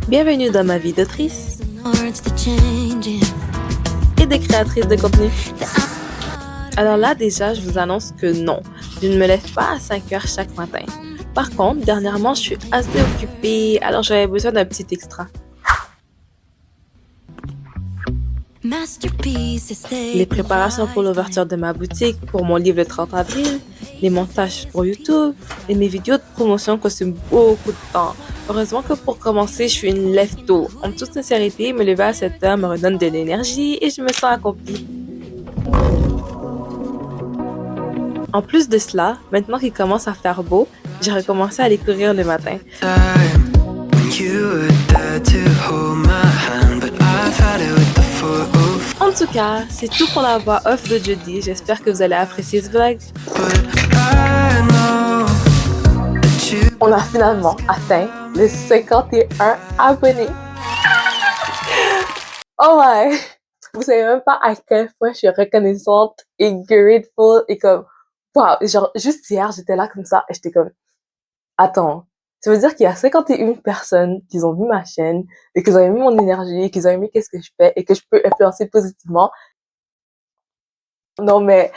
Bienvenue dans ma vie d'autrice et de créatrice de contenu. Alors là, déjà, je vous annonce que non, je ne me lève pas à 5 heures chaque matin. Par contre, dernièrement, je suis assez occupée, alors j'avais besoin d'un petit extra. Les préparations pour l'ouverture de ma boutique, pour mon livre le 30 avril, les montages pour YouTube et mes vidéos de promotion consument beaucoup de temps. Heureusement que pour commencer, je suis une lève-tôt. En toute sincérité, me lever à 7 heures me redonne de l'énergie et je me sens accomplie. En plus de cela, maintenant qu'il commence à faire beau, j'ai recommencé à aller courir le matin. En tout cas, c'est tout pour la voix off de jeudi. J'espère que vous allez apprécier ce vlog. On a finalement atteint les 51 abonnés. Oh ouais! Vous savez même pas à quel point je suis reconnaissante et grateful et comme, wow! Genre, juste hier, j'étais là comme ça et j'étais comme, attends, ça veut dire qu'il y a 51 personnes qui ont vu ma chaîne et qui ont aimé mon énergie, qui ont aimé qu'est-ce que je fais et que je peux influencer positivement. Non, mais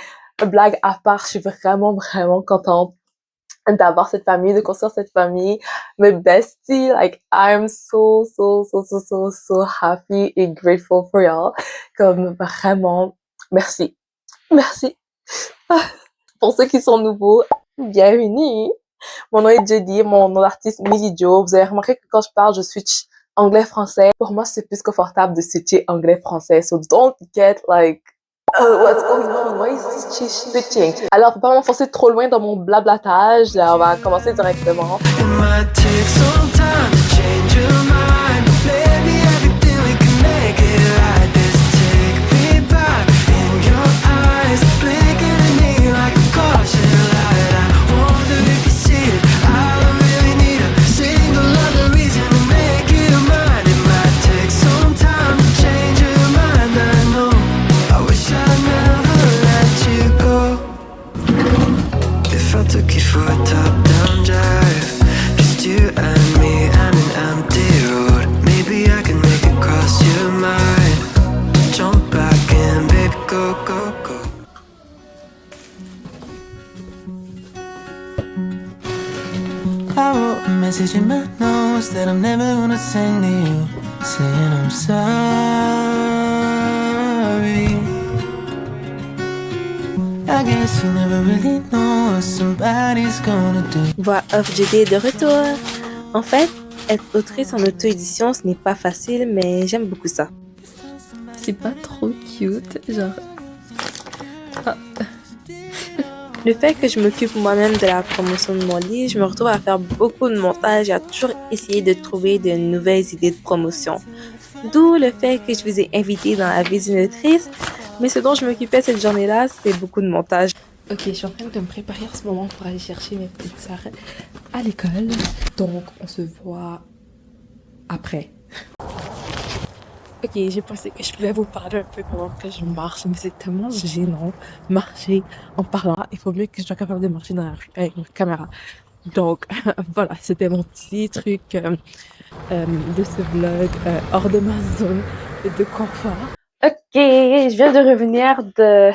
blague à part, je suis vraiment contente d'avoir cette famille, de construire cette famille. Mes besties, like, I'm so happy and grateful for y'all. Comme vraiment, merci. Merci. Pour ceux qui sont nouveaux, bienvenue. Mon nom est Jody, mon nom d'artiste Millie Jo. Vous avez remarqué que quand je parle, je switch anglais-français. Pour moi, c'est plus confortable de switcher anglais-français. So don't get like, oh, what's going on? Why is she switching? Alors, pour pas m'enfoncer trop loin dans mon blablatage, là, on va commencer directement. I wrote a message in my notes that I'm never gonna send to you, saying I'm sorry. I guess you never really know what somebody's gonna do. Voix off JD est de retour. En fait, être autrice en auto-édition, ce n'est pas facile, mais j'aime beaucoup ça. C'est pas trop cute, genre... Ah. Le fait que je m'occupe moi-même de la promotion de mon livre, je me retrouve à faire beaucoup de montage et à toujours essayer de trouver de nouvelles idées de promotion. D'où le fait que je vous ai invité dans la vie d'une autrice, mais ce dont je m'occupais cette journée-là, c'est beaucoup de montage. Ok, je suis en train de me préparer en ce moment pour aller chercher mes petites sœurs à l'école. Donc, on se voit après. Ok, j'ai pensé que je pouvais vous parler un peu pendant que je marche, mais c'est tellement gênant, marcher en parlant. Il faut mieux que je sois capable de marcher dans la rue avec ma caméra. Donc, voilà, c'était mon petit truc de ce vlog hors de ma zone de confort. Ok, je viens de revenir de...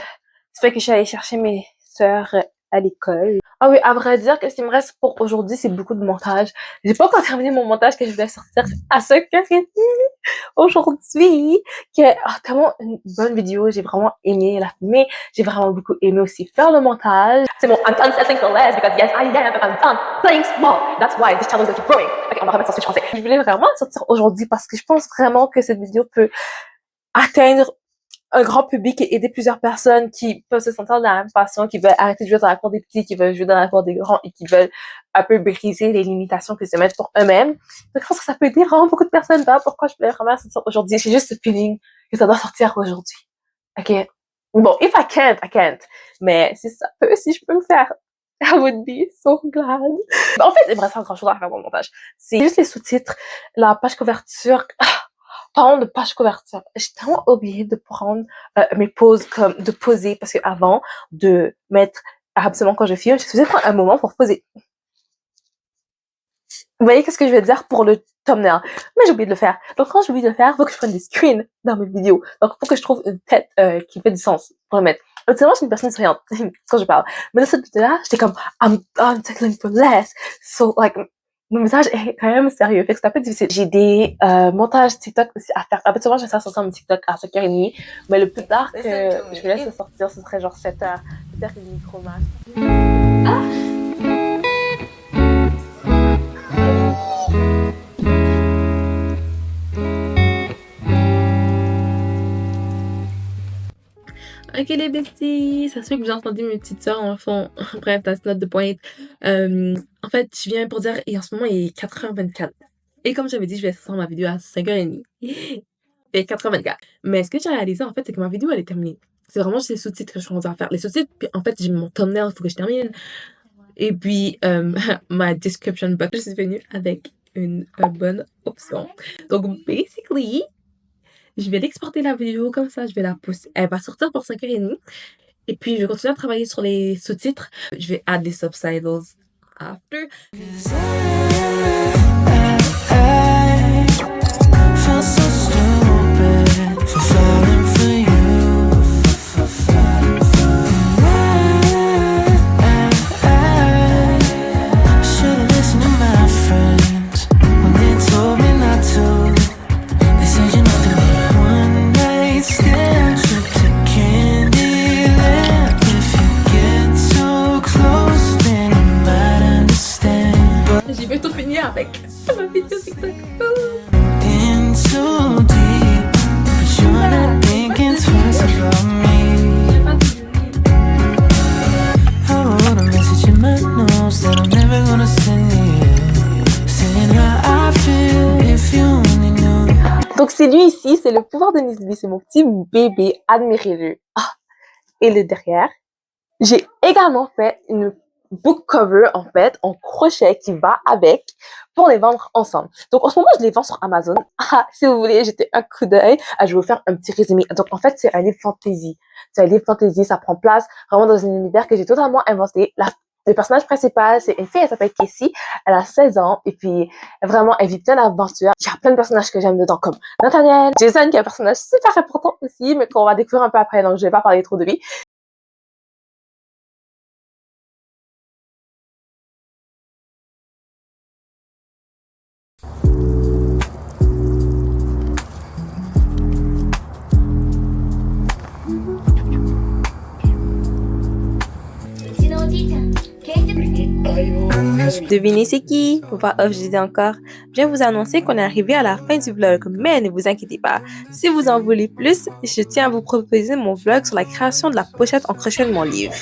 Ça fait que je suis allée chercher mes sœurs à l'école. Ah oui, à vrai dire, qu'est-ce qui me reste pour aujourd'hui, c'est beaucoup de montage. J'ai pas encore terminé mon montage que je voulais sortir à 5h30 aujourd'hui. Tellement une bonne vidéo, j'ai vraiment aimé la filmer. J'ai vraiment beaucoup aimé aussi faire le montage. C'est mon I'm done settling for less because yes, I am, but I'm done playing small. That's why this channel is going to keep growing. Ok, on va remettre ça en français. Je voulais vraiment sortir aujourd'hui parce que je pense vraiment que cette vidéo peut atteindre un grand public et aider plusieurs personnes qui peuvent se sentir dans la même passion, qui veulent arrêter de jouer dans la cour des petits, qui veulent jouer dans la cour des grands et qui veulent un peu briser les limitations qu'ils se mettent pour eux-mêmes. Donc, je pense que ça peut aider vraiment beaucoup de personnes. Voilà pourquoi je voulais vraiment sortir aujourd'hui. J'ai juste ce feeling que ça doit sortir aujourd'hui. Ok? Bon, if I can't, I can't. Mais si ça peut, si je peux le faire, I would be so glad. En fait, il me reste pas grand chose à faire dans le montage. C'est juste les sous-titres, la page couverture. Parlons de page couverture. J'ai tellement oublié de prendre mes pauses, comme de poser, parce que avant de mettre absolument quand je filme, je faisais prendre un moment pour poser. Vous voyez qu'est-ce que je vais dire pour le thumbnail? Mais j'ai oublié de le faire. Donc quand j'ai oublié de le faire, il faut que je prenne des screens dans mes vidéos. Donc il faut que je trouve une tête qui fait du sens pour le mettre. C'est moi, je suis une personne souriante quand je parle. Mais dans cette vidéo-là, j'étais comme I'm settling for less. So like mon message est quand même sérieux. Fait que c'est un peu difficile. J'ai des montages TikTok aussi à faire. Habituellement, je vais faire sortir mon TikTok à 5h30. Mais le plus tard que je me laisse le sortir, ce serait genre 7h. 7h30 gros max. Ok les besties, ça se fait que vous entendez mes petites sœurs en fond. Bref, that's not the point. En fait, je viens pour dire, et en ce moment il est 4h24. Et comme j'avais dit, je vais sortir ma vidéo à 5h30. Et 4h24. Mais ce que j'ai réalisé en fait, c'est que ma vidéo elle est terminée. C'est vraiment juste les sous-titres que je suis en train de faire. Les sous-titres, puis en fait j'ai mon thumbnail, il faut que je termine. Et puis ma description box, je suis venue avec une bonne option. Donc basically, je vais l'exporter la vidéo comme ça, je vais la poster. Elle va sortir pour 5h30. Et puis, je vais continuer à travailler sur les sous-titres. Je vais add des subtitles after. I feel so stupid for falling for you. For falling for you. I should've listened to my friends when they told me not to. They said you're nothing but a one night stand, trip to Candyland. If you get too close, then you might understand. But J'ai bientôt fini avec ma vidéo TikTok. in too deep, but you're not thinking twice about me. I wrote a message in my notes that I'm never gonna send to you, saying how I feel if you only knew. Donc, c'est lui ici, c'est le pouvoir de Nisby, c'est mon petit bébé, admirez-le. Ah, et le derrière. J'ai également fait une book cover, en fait, en crochet qui va avec pour les vendre ensemble. Donc, en ce moment, je les vends sur Amazon. Ah, si vous voulez jeter un coup d'œil, je vais vous faire un petit résumé. Donc, en fait, c'est un livre fantasy. C'est un livre fantasy, ça prend place vraiment dans un univers que j'ai totalement inventé. Le personnage principal, c'est une fille, elle s'appelle Casey. Elle a 16 ans et puis vraiment, elle vit plein d'aventures. Il y a plein de personnages que j'aime dedans, comme Nathaniel, Jason, qui est un personnage super important aussi, mais qu'on va découvrir un peu après, donc je vais pas parler trop de lui. Devinez c'est qui? Voix off, je disais encore. Je viens vous annoncer qu'on est arrivé à la fin du vlog, mais ne vous inquiétez pas. Si vous en voulez plus, je tiens à vous proposer mon vlog sur la création de la pochette en crochet de mon livre.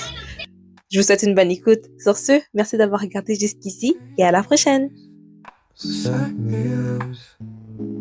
Je vous souhaite une bonne écoute. Sur ce, merci d'avoir regardé jusqu'ici et à la prochaine! Sad news.